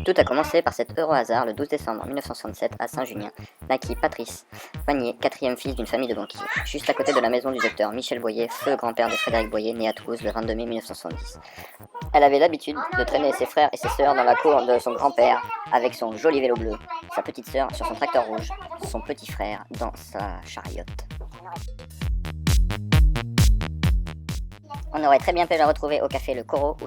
Tout a commencé par cet heureux hasard le 12 décembre 1967 à Saint-Junien, naquit Patrice Vanier, quatrième fils d'une famille de banquiers, juste à côté de la maison du docteur Michel Boyer, feu grand-père de Frédéric Boyer, né à Toulouse le 22 mai 1970. Elle avait l'habitude de traîner ses frères et ses sœurs dans la cour de son grand-père avec son joli vélo bleu, sa petite sœur sur son tracteur rouge, son petit frère dans sa chariote. On aurait très bien pu la retrouver au café Le Corot où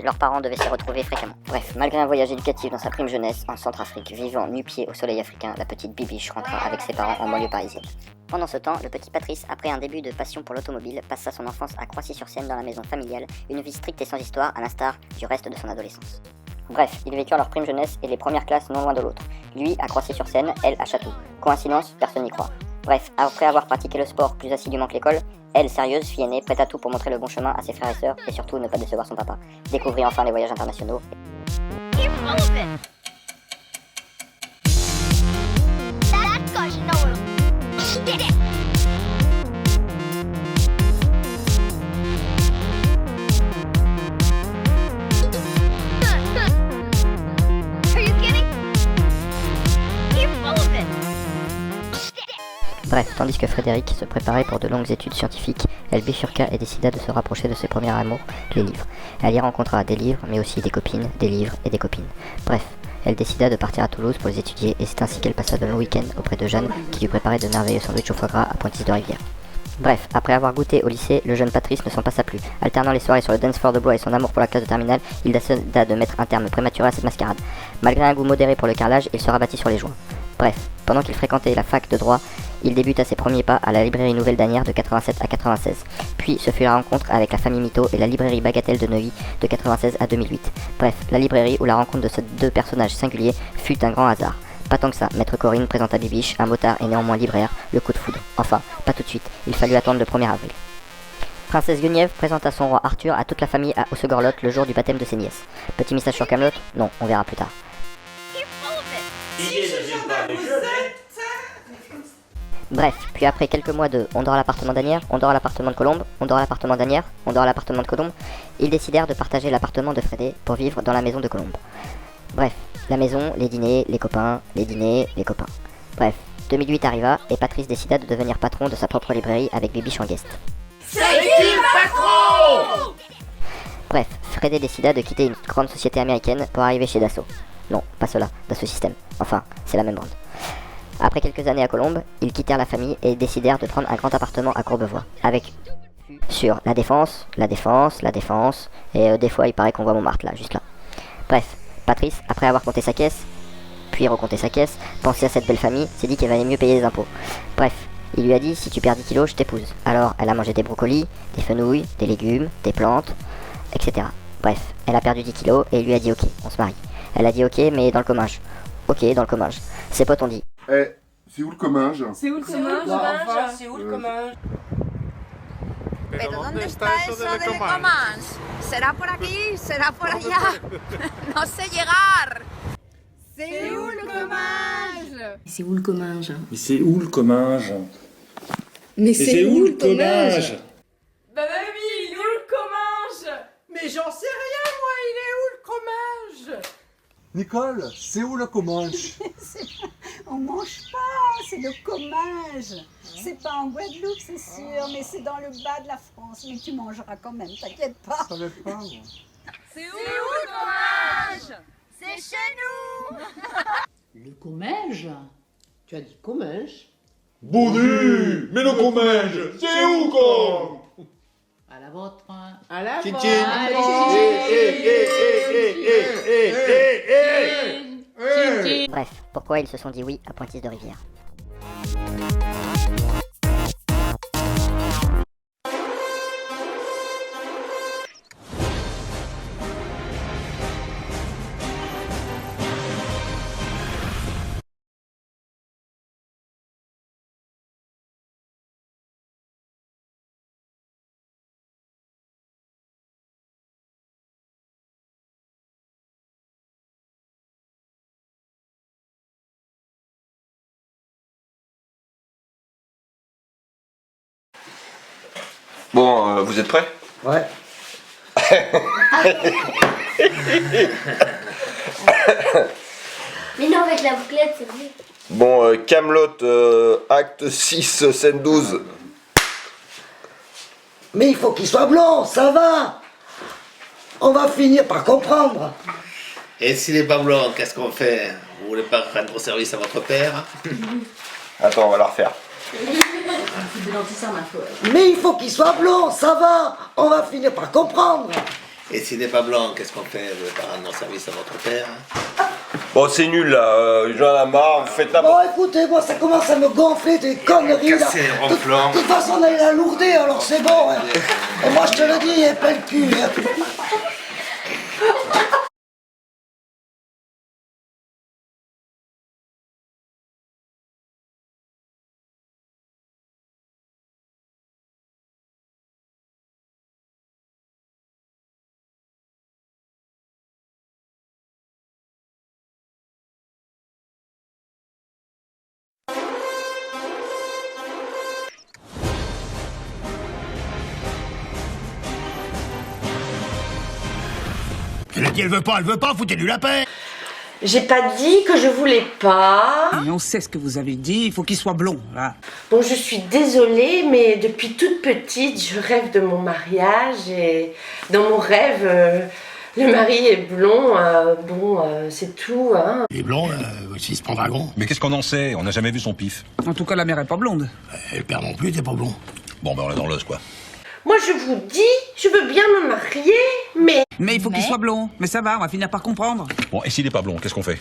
leurs parents devaient s'y retrouver fréquemment. Bref, malgré un voyage éducatif dans sa prime jeunesse en Centrafrique, vivant nu-pied au soleil africain, la petite Bibiche rentra avec ses parents en banlieue parisienne. Pendant ce temps, le petit Patrice, après un début de passion pour l'automobile, passa son enfance à Croissy-sur-Seine dans la maison familiale, une vie stricte et sans histoire à l'instar du reste de son adolescence. Bref, ils vécurent leur prime jeunesse et les premières classes non loin de l'autre. Lui à Croissy-sur-Seine, elle à Château. Coïncidence, personne n'y croit. Bref, après avoir pratiqué le sport plus assidûment que l'école, elle, sérieuse, fille aînée, prête à tout pour montrer le bon chemin à ses frères et sœurs, et surtout ne pas décevoir son papa, découvrit enfin les voyages internationaux. Bref, tandis que Frédéric se préparait pour de longues études scientifiques, elle bifurqua et décida de se rapprocher de ses premiers amours, les livres. Elle y rencontra des livres, mais aussi des copines, des livres et des copines. Bref, elle décida de partir à Toulouse pour les étudier et c'est ainsi qu'elle passa de longs week-ends auprès de Jeanne qui lui préparait de merveilleux sandwichs au foie gras à Pointis-de-Rivière. Bref, après avoir goûté au lycée, le jeune Patrice ne s'en passa plus. Alternant les soirées sur le dance floor de Blois et son amour pour la classe de terminale, il décida de mettre un terme prématuré à cette mascarade. Malgré un goût modéré pour le carrelage, il se rabattit sur les joints. Bref, pendant qu'il fréquentait la fac de droit, il débuta ses premiers pas à la librairie Nouvelle d'Asnières de 87 à 96. Puis ce fut la rencontre avec la famille Mito et la librairie Bagatelle de Neuilly de 96 à 2008. Bref, la librairie où la rencontre de ces deux personnages singuliers fut un grand hasard. Pas tant que ça, Maître Corinne présenta Bibiche, un motard et néanmoins libraire, le coup de foudre. Enfin, pas tout de suite, il fallut attendre le 1er avril. Princesse Guenièvre présenta son roi Arthur à toute la famille à Haussegorlotte le jour du baptême de ses nièces. Petit message sur Camelot? Non, on verra plus tard. Bref, puis après quelques mois de on dort à l'appartement d'Asnières, on dort à l'appartement de Colombe, on dort à l'appartement d'Asnières, on dort à l'appartement de Colombe, ils décidèrent de partager l'appartement de Frédé pour vivre dans la maison de Colombe. Bref, la maison, les dîners, les copains, les dîners, les copains. Bref, 2008 arriva et Patrice décida de devenir patron de sa propre librairie avec Bibiche en guest. C'est qui le patron? Bref, Frédé décida de quitter une grande société américaine pour arriver chez Dassault. Non, pas cela, Dassault Systèmes. Enfin, c'est la même bande. Après quelques années à Colombe, ils quittèrent la famille et décidèrent de prendre un grand appartement à Courbevoie, avec sur la Défense, et des fois il paraît qu'on voit Montmartre là, juste là. Bref, Patrice, après avoir compté sa caisse, puis recompté sa caisse, pensé à cette belle famille, s'est dit qu'il valait mieux payer les impôts. Bref, il lui a dit, si tu perds 10 kilos, je t'épouse. Alors, elle a mangé des brocolis, des fenouilles, des légumes, des plantes, etc. Bref, elle a perdu 10 kilos et il lui a dit ok, on se marie. Elle a dit ok, mais dans le comminges. Ok, dans le comminges. Ses potes ont dit c'est où le comminges? C'est où le comminges? Enfin, c'est où le comminges? ¿Pero dónde está eso del Comminges? ¿Será por aquí? ¿Será por allá? No sé llegar. C'est où le comminges? C'est où le comminges? Mais c'est où le comminges? Mais c'est où le comminges? Bah mamie, il est où le comminges? Mais j'en sais rien moi, il est où le comminges? Nicole, c'est où le comminges? On mange pas, c'est le comminges. C'est pas en Guadeloupe, c'est sûr, mais c'est dans le bas de la France. Mais tu mangeras quand même, t'inquiète pas. Je savais pas, moi. C'est où le comminges? C'est chez nous. Le comminges? Tu as dit comminges? Boudu! Mais le comminges, c'est où comme? À la vôtre. À la Tchin, vôtre. tchin. bref, pourquoi ils se sont dit oui à Pointis-de-Rivière. Bon, vous êtes prêts? Ouais. Mais non, avec la bouclette, c'est mieux. Bon, Camelot, acte 6, scène 12. Mais il faut qu'il soit blond, ça va. On va finir par comprendre. Et s'il n'est pas blanc, qu'est-ce qu'on fait? Vous voulez pas rendre service à votre père? Attends, on va la refaire. Mais il faut qu'il soit blond, ça va. On va finir par comprendre. Et s'il n'est pas blanc, qu'est-ce qu'on fait? Vous voulez pas rendre service à votre père? Bon, c'est nul là, j'en ai marre, vous faites Bon, écoutez, moi ça commence à me gonfler des conneries là. Casser les ronflants. De toute façon, on a la lourdeur, alors c'est bon. Hein. Et moi je te le dis, il est plein le cul. Hein. Elle a dit elle veut pas, foutez-lui la paix. J'ai pas dit que je voulais pas. Et on sait ce que vous avez dit, il faut qu'il soit blond, là. Bon, je suis désolée, mais depuis toute petite, je rêve de mon mariage et dans mon rêve, le mari est blond, c'est tout, hein. Il est blond, aussi ce dragon. Mais qu'est-ce qu'on en sait? On n'a jamais vu son pif. En tout cas, la mère est pas blonde. Et le père non plus, t'es pas blond. Bon, ben on est dans l'os, quoi. Moi, je vous dis, je veux bien me marier, mais... Mais il faut qu'il soit blond. Mais ça va, on va finir par comprendre. Bon, et s'il n'est pas blond, qu'est-ce qu'on fait?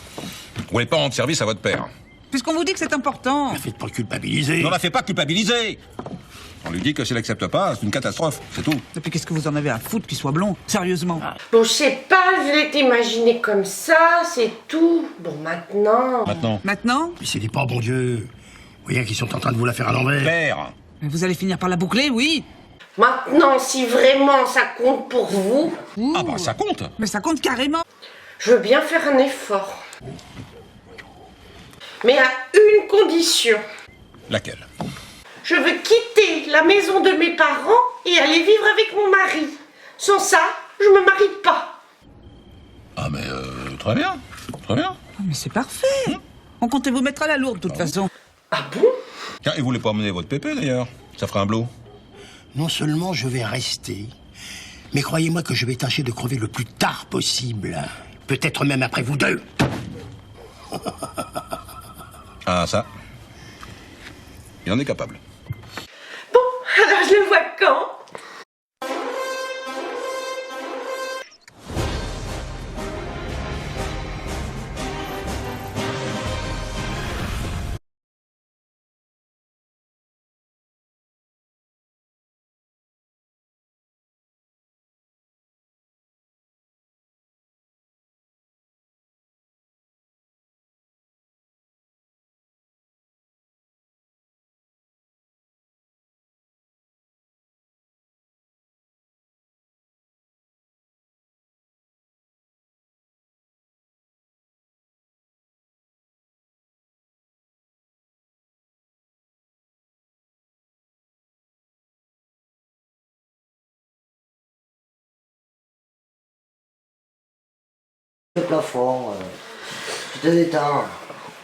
Vous voulez pas rendre service à votre père? Puisqu'on vous dit que c'est important. Ne faites pas culpabiliser. On la fait pas culpabiliser. On lui dit que s'il accepte pas, c'est une catastrophe, c'est tout. Et puis qu'est-ce que vous en avez à foutre qu'il soit blond? Sérieusement. Bon, je sais pas, je l'ai imaginé comme ça, c'est tout. Bon, maintenant... Maintenant? Mais c'est pas bon Dieu. Vous voyez qu'ils sont en train de vous la faire à l'envers. Père! Mais vous allez finir par la boucler, oui. Maintenant, si vraiment ça compte pour vous... Ah bah ça compte. Mais ça compte carrément. Je veux bien faire un effort. Mais à une condition. Laquelle? Je veux quitter la maison de mes parents et aller vivre avec mon mari. Sans ça, je me marie pas. Ah mais très bien, très bien. Mais c'est parfait. On comptait vous mettre à la lourde, de toute façon. Ah bon? Tiens, et vous voulez pas emmener votre pépé d'ailleurs? Ça ferait un blot. Non seulement je vais rester, mais croyez-moi que je vais tâcher de crever le plus tard possible. Peut-être même après vous deux. Ah ça, il en est capable. Bon, alors je le vois quand? Le plafond, tu te détends.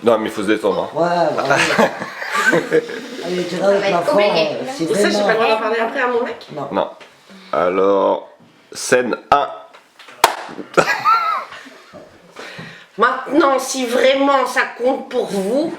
Non, mais il faut se détendre. Hein. Ouais, ouais. Allez, tu dans le plafond. Si Et ça, j'ai pas le droit d'en vraiment... parler après à mon mec? Non. Alors, scène 1. Maintenant, si vraiment ça compte pour vous,